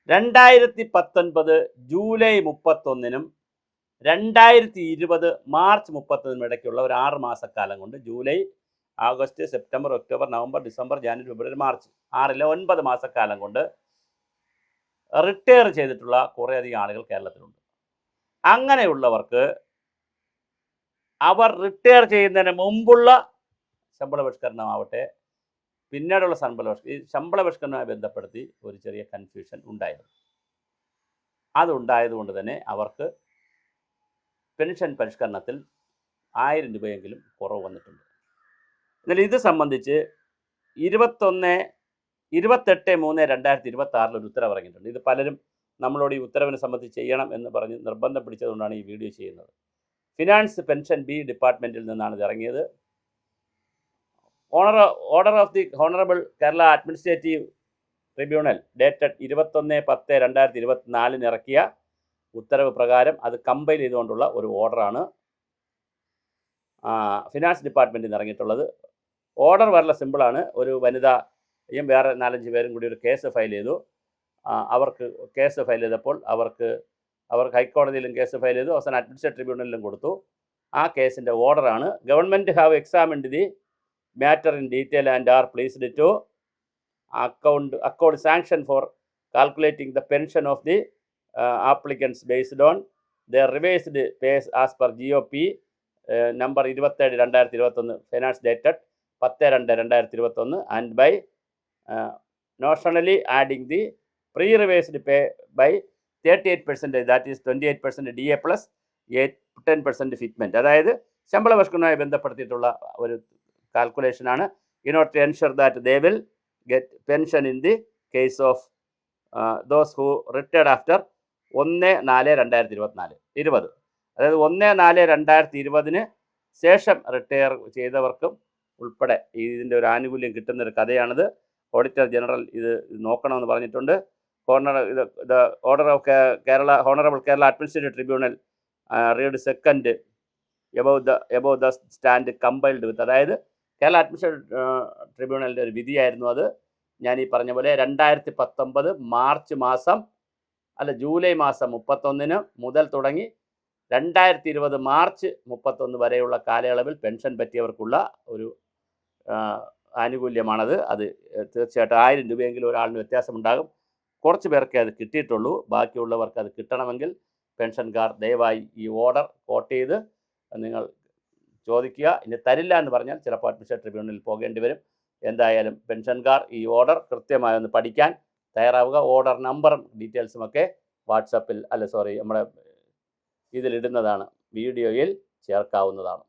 2019 July 31-നും 2020 March 30-നും ഇടയ്ക്കുള്ള ഒരു 6 മാസക്കാലം കൊണ്ട് July, August, September, October, November, December, January, February, March 9 മാസക്കാലം കൊണ്ട് റിട്ടയർ ചെയ്തിട്ടുള്ള കുറേയധികം ആളുകൾ കേരളത്തിലുണ്ട്. അങ്ങനെയുള്ളവർക്ക് അവർ റിട്ടയർ ചെയ്യുന്നതിന് മുമ്പുള്ള ശമ്പള പരിഷ്കരണമാവട്ടെ, പിന്നീടുള്ള ശമ്പള പരിഷ്കരണവുമായി ബന്ധപ്പെടുത്തി ഒരു ചെറിയ കൺഫ്യൂഷൻ ഉണ്ടായിരുന്നു. അതുണ്ടായതുകൊണ്ട് തന്നെ അവർക്ക് പെൻഷൻ പരിഷ്കരണത്തിൽ 1000 രൂപയെങ്കിലും കുറവ് വന്നിട്ടുണ്ട്. എന്നാൽ ഇത് സംബന്ധിച്ച് 28/3/2026 ഒരു ഉത്തരവ് ഇറങ്ങിയിട്ടുണ്ട്. ഇത് പലരും നമ്മളോട് ഈ ഉത്തരവിനെ സംബന്ധിച്ച് ചെയ്യണം എന്ന് പറഞ്ഞ് നിർബന്ധം പിടിച്ചതുകൊണ്ടാണ് ഈ വീഡിയോ ചെയ്യുന്നത്. ഫിനാൻസ് പെൻഷൻ ബി ഡിപ്പാർട്ട്മെൻറ്റിൽ നിന്നാണ് ഇത് ഇറങ്ങിയത്. Order of the honourable Kerala administrative tribunal dated 21/10/2024 ഇറക്കിയ ഉത്തരവ് പ്രകാരം അത് കമ്പൈൽ ചെയ്തുകൊണ്ടുള്ള ഒരു ഓർഡറാണ് ഫിനാൻസ് ഡിപ്പാർട്ട്മെൻറ്റിൽ നിന്ന് ഇറങ്ങിയിട്ടുള്ളത്. ഓർഡർ വളരെ സിമ്പിളാണ്. ഒരു വനിതയും വേറെ 4-5 പേരും കൂടി ഒരു കേസ് ഫയൽ ചെയ്തു. അവർക്ക് കേസ് ഫയൽ ചെയ്തപ്പോൾ അവർക്ക് ഹൈക്കോടതിയിലും കേസ് ഫയൽ ചെയ്തു, അവസാനം അഡ്മിനിസ്ട്രേറ്റീവ് ട്രിബ്യൂണലിലും കൊടുത്തു. ആ കേസിൻ്റെ ഓർഡറാണ് government have examined the matter in detail and are pleased to accord sanction for calculating the pension of the applicants based on their revised pays as per GOP number 27/2021 finance dated 10/2/2021 and by notionally adding the pre-revised pay by 38%, that is 28% DA plus 10% fitment. അതായത് ശമ്പള പരിഷ്കരണവുമായി ബന്ധപ്പെടുത്തിയിട്ടുള്ള ഒരു കാൽക്കുലേഷനാണ്. in order to ensure that they will get pension in the case of those who retired after 1/4/2020. അതായത് 1/4/2020 ശേഷം retire ചെയ്തവർക്കും ഉൾപ്പെടെ ഇതിൻ്റെ ഒരു ആനുകൂല്യം കിട്ടുന്നൊരു കഥയാണിത്. ഓഡിറ്റർ ജനറൽ ഇത് നോക്കണമെന്ന് പറഞ്ഞിട്ടുണ്ട്. Order of Kerala honourable Kerala administrative tribunal read second above the stand compiled with, അതായത് കേരള അഡ്മിനിസ്ട്രേറ്റീവ് ട്രിബ്യൂണലിൻ്റെ ഒരു വിധിയായിരുന്നു അത്. ഞാൻ ഈ പറഞ്ഞ പോലെ 2019 ജൂലൈ മാസം 31 മുതൽ തുടങ്ങി 2020 മാർച്ച് 31 വരെയുള്ള കാലയളവിൽ പെൻഷൻ പറ്റിയവർക്കുള്ള ഒരു ആനുകൂല്യമാണത്. അത് തീർച്ചയായിട്ടും 1000 രൂപയെങ്കിലും ഒരാളിന് വ്യത്യാസമുണ്ടാകും. കുറച്ച് പേർക്ക് അത് കിട്ടിയിട്ടുള്ളൂ. ബാക്കിയുള്ളവർക്ക് അത് കിട്ടണമെങ്കിൽ പെൻഷൻകാർ ദയവായി ഈ ഓർഡർ കോട്ട് ചെയ്ത് നിങ്ങൾ ചോദിക്കുക. ഇനി തരില്ല എന്ന് പറഞ്ഞാൽ ചിലപ്പോൾ അഡ്മിനിസ്ട്രേറ്റീവ് ട്രിബ്യൂണലിൽ പോകേണ്ടി വരും. എന്തായാലും പെൻഷൻകാർ ഈ ഓർഡർ കൃത്യമായി ഒന്ന് പഠിക്കാൻ തയ്യാറാവുക. ഓർഡർ നമ്പറും ഡീറ്റെയിൽസുമൊക്കെ വാട്സപ്പിൽ നമ്മുടെ ഇതിലിടുന്നതാണ്, വീഡിയോയിൽ ചേർക്കാവുന്നതാണ്.